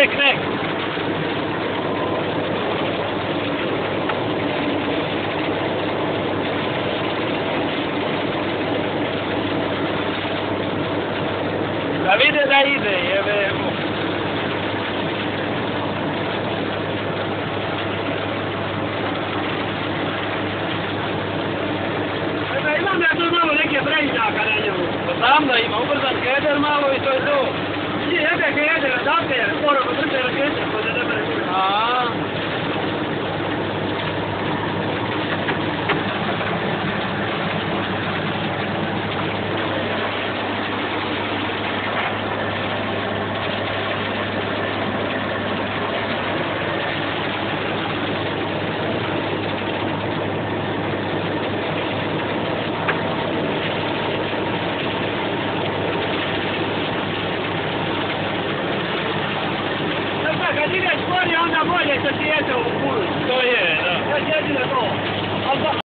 nek. Da vide da ide, jebe. Imam ja tu malo neke brejnjaka na njemu. Znam da ima ubrzan header malo i to je to. Nije jebe header, adapter, moramo brže rakete, pa da ne mene. Kad ideš gori, onda bolje se sjete u kuru. To je, da. To je jedino to.